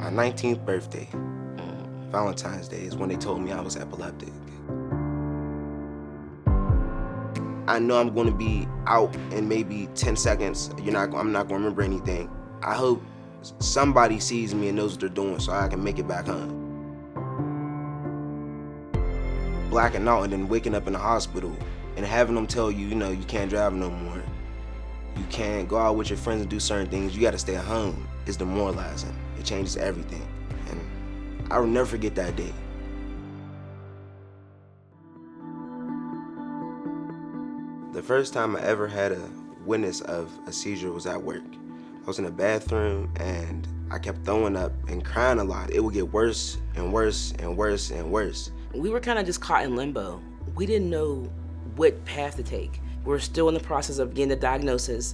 My 19th birthday, Valentine's Day, is when they told me I was epileptic. I know I'm going to be out in maybe 10 seconds. I'm not going to remember anything. I hope somebody sees me and knows what they're doing so I can make it back home. Blacking out and then waking up in the hospital and having them tell you, you can't drive no more. You can't go out with your friends and do certain things. You got to stay at home. It's demoralizing. It changes everything. And I will never forget that day. The first time I ever had a witness of a seizure was at work. I was in the bathroom and I kept throwing up and crying a lot. It would get worse and worse and worse and worse. We were kind of just caught in limbo. We didn't know what path to take. We were still in the process of getting the diagnosis.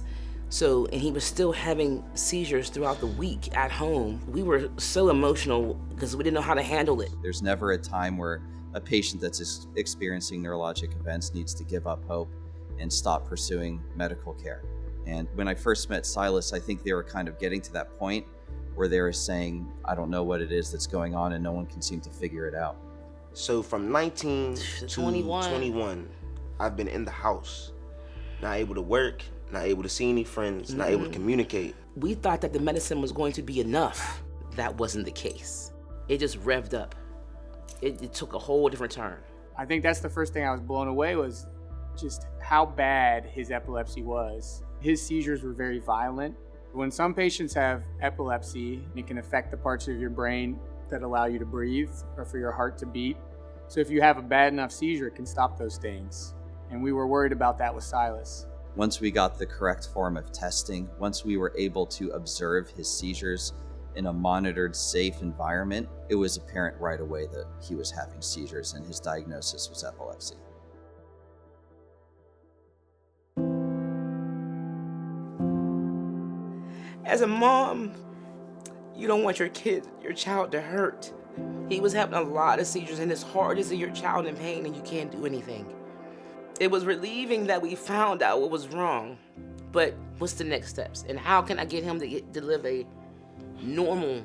And he was still having seizures throughout the week at home. We were so emotional because we didn't know how to handle it. There's never a time where a patient that's experiencing neurologic events needs to give up hope and stop pursuing medical care. And when I first met Silas, I think they were kind of getting to that point where they were saying, I don't know what it is that's going on and no one can seem to figure it out. So from 19 to 21, I've been in the house, not able to work, not able to see any friends, not able to communicate. We thought that the medicine was going to be enough. That wasn't the case. It just revved up. It took a whole different turn. I think that's the first thing I was blown away was just how bad his epilepsy was. His seizures were very violent. When some patients have epilepsy, it can affect the parts of your brain that allow you to breathe or for your heart to beat. So if you have a bad enough seizure, it can stop those things. And we were worried about that with Silas. Once we got the correct form of testing, once we were able to observe his seizures in a monitored, safe environment, it was apparent right away that he was having seizures and his diagnosis was epilepsy. As a mom, you don't want your child to hurt. He was having a lot of seizures and it's hard to see your child in pain and you can't do anything. It was relieving that we found out what was wrong, but what's the next steps? And how can I get him to live a normal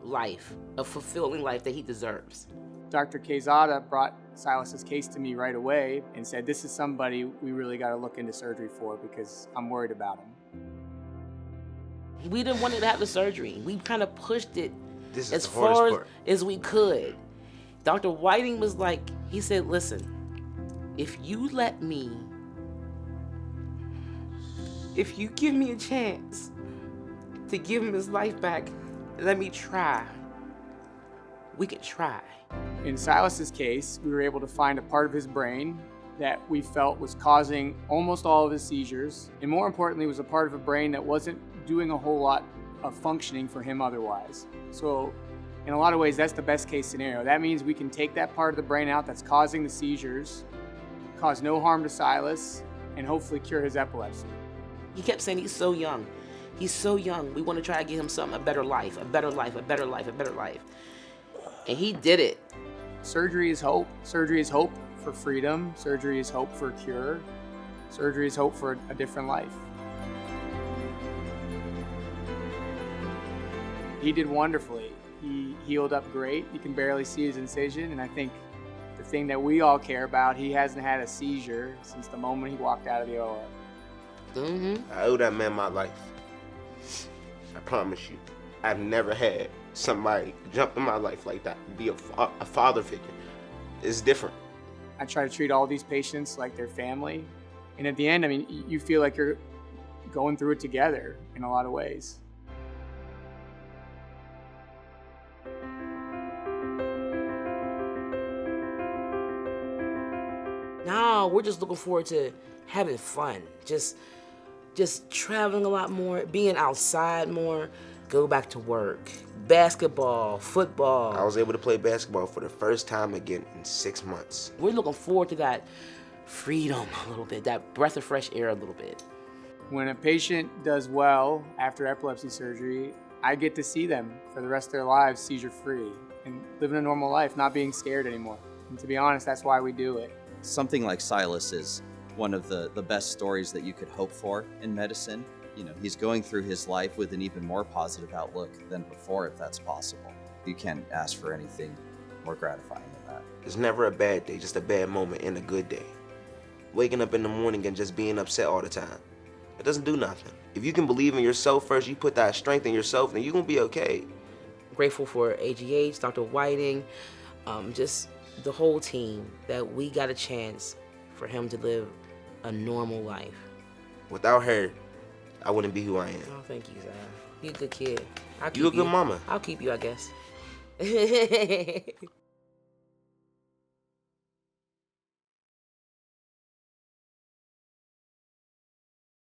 life, a fulfilling life that he deserves? Dr. Quezada brought Silas's case to me right away and said, this is somebody we really got to look into surgery for because I'm worried about him. We didn't want him to have the surgery. We kind of pushed it as far as we could. Dr. Whiting was like, he said, listen, if you give me a chance to give him his life back, let me try. We could try. In Silas's case, we were able to find a part of his brain that we felt was causing almost all of his seizures, and more importantly, was a part of a brain that wasn't doing a whole lot of functioning for him otherwise. So in a lot of ways, that's the best case scenario. That means we can take that part of the brain out that's causing the seizures, cause no harm to Silas, and hopefully cure his epilepsy. He kept saying he's so young. He's so young. We want to try to give him a better life, a better life, a better life, a better life. And he did it. Surgery is hope. Surgery is hope for freedom. Surgery is hope for cure. Surgery is hope for a different life. He did wonderfully. He healed up great. You can barely see his incision, and I think the thing that we all care about, he hasn't had a seizure since the moment he walked out of the OR. I owe that man my life. I promise you. I've never had somebody jump in my life like that, be a father figure. It's different. I try to treat all these patients like their family. And at the end, I mean, you feel like you're going through it together in a lot of ways. Now we're just looking forward to having fun, just traveling a lot more, being outside more, go back to work, basketball, football. I was able to play basketball for the first time again in 6 months. We're looking forward to that freedom a little bit, that breath of fresh air a little bit. When a patient does well after epilepsy surgery, I get to see them for the rest of their lives seizure-free and living a normal life, not being scared anymore. And to be honest, that's why we do it. Something like Silas is one of the best stories that you could hope for in medicine. he's going through his life with an even more positive outlook than before, if that's possible. You can't ask for anything more gratifying than that. It's never a bad day, just a bad moment and a good day. Waking up in the morning and just being upset all the time, it doesn't do nothing. If you can believe in yourself first, you put that strength in yourself, then you're gonna be okay. Grateful for AGH, Dr. Whiting, just the whole team, that we got a chance for him to live a normal life. Without her, I wouldn't be who I am. Oh, thank you, Zach. You're a good kid. You a good mama. I'll keep you, I guess.